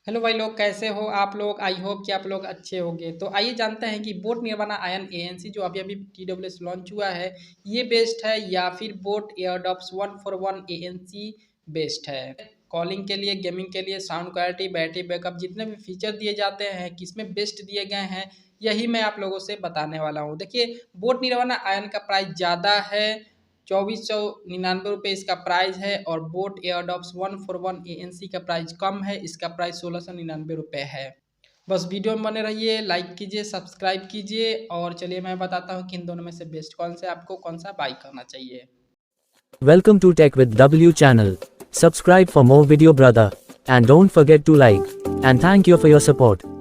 Hello भाई लोग, कैसे हो आप लोग। आई होप कि आप लोग अच्छे होंगे। तो आइए जानते हैं कि बोट निर्वाणा आयन एएनसी जो अभी अभी TWS लॉन्च हुआ है, ये बेस्ट है या फिर बोट एयरडॉप्स 141 एएनसी बेस्ट है। कॉलिंग के लिए, गेमिंग के लिए, साउंड क्वालिटी, बैटरी बैकअप, जितने भी फीचर दिए जाते हैं, किसमें बेस्ट दिए गए हैं, यही मैं आप लोगों से बताने वाला हूँ। देखिए, बोट निर्वाणा आयन का प्राइस ज़्यादा है, 2499 रुपये इसका प्राइस है। और बोट एयरडॉप्स 141 एएनसी का प्राइस कम है, इसका प्राइस 1699 रुपये है। बस वीडियो में बने रहिए, लाइक कीजिए, सब्सक्राइब कीजिए। और चलिए मैं बताता हूँ कि इन दोनों में से बेस्ट कौन से, आपको कौन सा बाई करना चाहिए। Welcome to Tech with W channel. Subscribe for more video brother. And don't forget to like. And thank you for your support.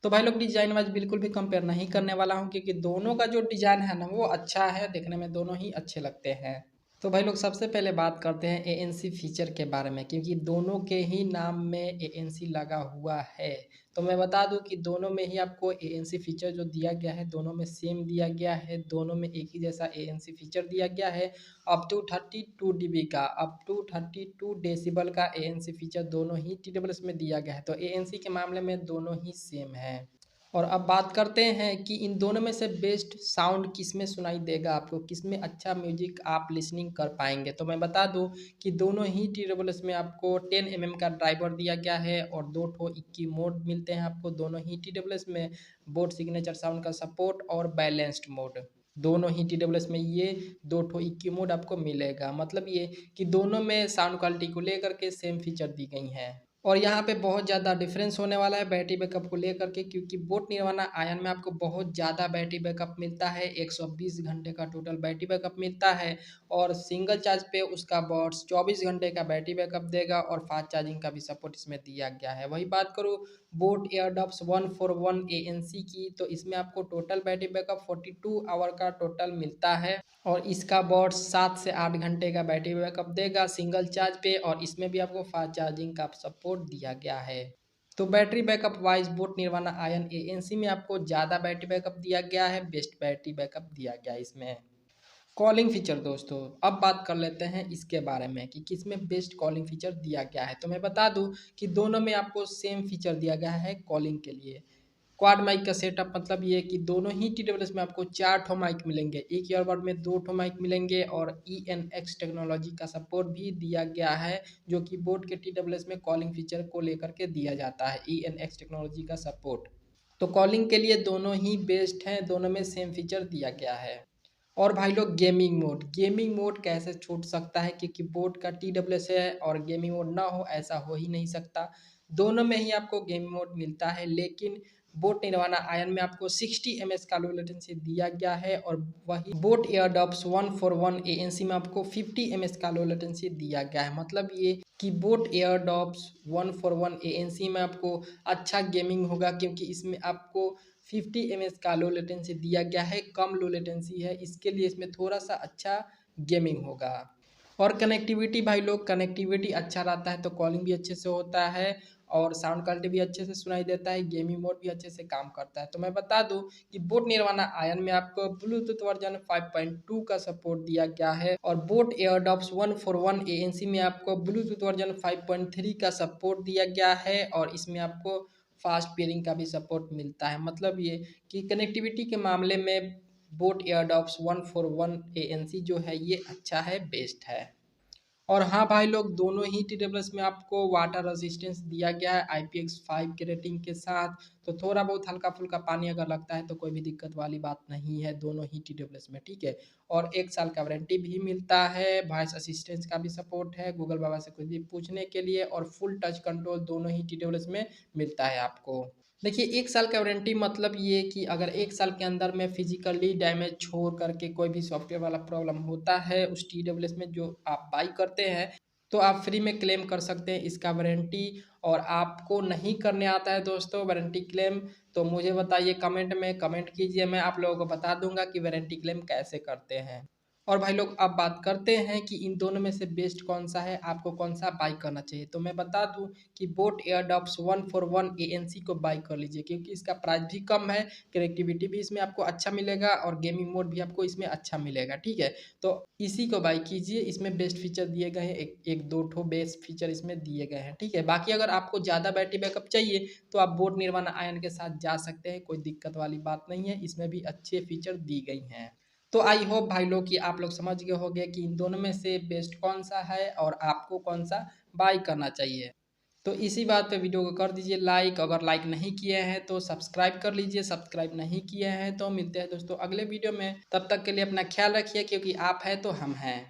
तो भाई लोग, डिजाइन वाइज बिल्कुल भी कंपेयर नहीं करने वाला हूँ, क्योंकि दोनों का जो डिजाइन है ना वो अच्छा है, देखने में दोनों ही अच्छे लगते हैं। तो भाई लोग, सबसे पहले बात करते हैं एएनसी फीचर के बारे में, क्योंकि दोनों के ही नाम में एएनसी लगा हुआ है। तो मैं बता दूं कि दोनों में ही आपको एएनसी फीचर जो दिया गया है, दोनों में सेम दिया गया है, दोनों में एक ही जैसा एएनसी फीचर दिया गया है। अप टू 32 dB का, अप टू 32 डेसिबल का एएनसी फीचर दोनों ही TWS में दिया गया है। तो एएनसी के मामले में दोनों ही सेम है। और अब बात करते हैं कि इन दोनों में से बेस्ट साउंड किस में सुनाई देगा, आपको किस में अच्छा म्यूजिक आप लिसनिंग कर पाएंगे। तो मैं बता दूं कि दोनों ही TWS में आपको 10 mm का ड्राइवर दिया गया है और दो ठो इक्की मोड मिलते हैं आपको दोनों ही TWS में। बोट सिग्नेचर साउंड का सपोर्ट और बैलेंस्ड मोड, दोनों ही TWS में ये दो ठो इक्की मोड आपको मिलेगा। मतलब ये कि दोनों में साउंड क्वालिटी को लेकर के सेम फीचर दी गई हैं। और यहाँ पे बहुत ज़्यादा डिफरेंस होने वाला है बैटरी बैकअप को लेकर के, क्योंकि बोट निर्वाणा आयन में आपको बहुत ज़्यादा बैटरी बैकअप मिलता है, 120 घंटे का टोटल बैटरी बैकअप मिलता है। और सिंगल चार्ज पे उसका बॉट्स 24 घंटे का बैटरी बैकअप देगा और फास्ट चार्जिंग का भी सपोर्ट इसमें दिया गया है। वही बात करूँ बोट एयरडॉप्स 141 एएनसी की, तो इसमें आपको टोटल बैटरी बैकअप 42 आवर का टोटल मिलता है। और इसका बॉट्स 7 से 8 घंटे का बैटरी बैकअप देगा सिंगल चार्ज पे, और इसमें भी आपको फास्ट चार्जिंग का सपोर्ट दिया गया है। तो battery backup wise boAt Nirvana Ion ANC में आपको ज़्यादा बैटरी बैकअप दिया गया है, बेस्ट बैटरी बैकअप दिया गया है इसमें। कॉलिंग फीचर दोस्तों, अब बात कर लेते हैं इसके बारे में कि किसमें बेस्ट कॉलिंग फीचर दिया गया है। तो मैं बता दूं कि दोनों में आपको सेम फीचर दिया गया है कॉलिंग के लिए। क्वाड माइक का सेटअप, मतलब ये कि दोनों ही TWS में आपको 4 ठो माइक मिलेंगे, एक ईयरबड में 2 ठो माइक मिलेंगे। और ENX टेक्नोलॉजी का सपोर्ट भी दिया गया है, जो कि बोट के TWS में कॉलिंग फीचर को लेकर के दिया जाता है, ENX टेक्नोलॉजी का सपोर्ट। तो कॉलिंग के लिए दोनों ही बेस्ट हैं, दोनों में सेम फीचर दिया गया है। और भाई लोग, गेमिंग मोड कैसे छूट सकता है, क्योंकि बोट का TWS है और गेमिंग मोड ना हो ऐसा हो ही नहीं सकता। दोनों में ही आपको गेमिंग मोड मिलता है, लेकिन बोट निर्वाणा आयन में आपको 60 ms का लो लेटेंसी दिया गया है, और वही बोट एयरडॉप्स 141 एएनसी में आपको 50 ms का लो लेटेंसी दिया गया है। मतलब ये कि बोट एयरडॉप्स 141 एएनसी में आपको अच्छा गेमिंग होगा, क्योंकि इसमें आपको 50 ms का लो लेटेंसी दिया गया है, कम लो लेटेंसी है, इसके लिए इसमें थोड़ा सा अच्छा गेमिंग होगा। और कनेक्टिविटी भाई लोग, कनेक्टिविटी अच्छा रहता है तो कॉलिंग भी अच्छे से होता है, और साउंड क्वालिटी भी अच्छे से सुनाई देता है, गेमिंग मोड भी अच्छे से काम करता है। तो मैं बता दूं कि बोट निर्वाणा आयन में आपको ब्लूटूथ वर्जन 5.2 का सपोर्ट दिया गया है, और बोट एयरडॉप्स 141 एएनसी में आपको ब्लूटूथ वर्जन 5.3 का सपोर्ट दिया गया है, और इसमें आपको फास्ट पेयरिंग का भी सपोर्ट मिलता है। मतलब ये कि कनेक्टिविटी के मामले में बोट एयरडॉप्स 141 एएनसी जो है ये अच्छा है, बेस्ट है। और हाँ भाई लोग, दोनों ही TWS में आपको वाटर रेजिस्टेंस दिया गया है IPX5 के रेटिंग के साथ। तो थोड़ा बहुत हल्का फुल्का पानी अगर लगता है तो कोई भी दिक्कत वाली बात नहीं है दोनों ही TWS में, ठीक है। और 1 साल का वारंटी भी मिलता है, वॉइस असिस्टेंस का भी सपोर्ट है, गूगल बाबा से कुछ भी पूछने के लिए, और फुल टच कंट्रोल दोनों ही TWS में मिलता है आपको। देखिए, 1 साल का वारंटी मतलब ये कि अगर 1 साल के अंदर में फिजिकली डैमेज छोड़ करके कोई भी सॉफ्टवेयर वाला प्रॉब्लम होता है उस TWS में जो आप बाई करते हैं, तो आप फ्री में क्लेम कर सकते हैं इसका वारंटी। और आपको नहीं करने आता है दोस्तों वारंटी क्लेम, तो मुझे बताइए, कमेंट में कमेंट कीजिए, मैं आप लोगों को बता दूंगा कि वारंटी क्लेम कैसे करते हैं। और भाई लोग अब बात करते हैं कि इन दोनों में से बेस्ट कौन सा है, आपको कौन सा बाई करना चाहिए। तो मैं बता दूं कि बोट एयरडॉप्स 141 ANC को बाई कर लीजिए, क्योंकि इसका प्राइस भी कम है, कनेक्टिविटी भी इसमें आपको अच्छा मिलेगा और गेमिंग मोड भी आपको इसमें अच्छा मिलेगा। ठीक है, तो इसी को बाई कीजिए। इसमें बेस्ट फीचर दिए गए हैं, एक दो ठो बेस्ट फीचर इसमें दिए गए हैं। ठीक है, बाकी अगर आपको ज़्यादा बैटरी बैकअप चाहिए तो आप बोट निर्वाणा आयन के साथ जा सकते हैं, कोई दिक्कत वाली बात नहीं है, इसमें भी अच्छे फीचर दी गई हैं। तो आई होप भाई लोग कि आप लोग समझ गए होंगे कि इन दोनों में से बेस्ट कौन सा है और आपको कौन सा बाय करना चाहिए। तो इसी बात पे वीडियो को कर दीजिए लाइक, अगर लाइक नहीं किए हैं तो सब्सक्राइब कर लीजिए, सब्सक्राइब नहीं किए हैं तो मिलते हैं दोस्तों अगले वीडियो में। तब तक के लिए अपना ख्याल रखिए, क्योंकि आप हैं तो हम हैं।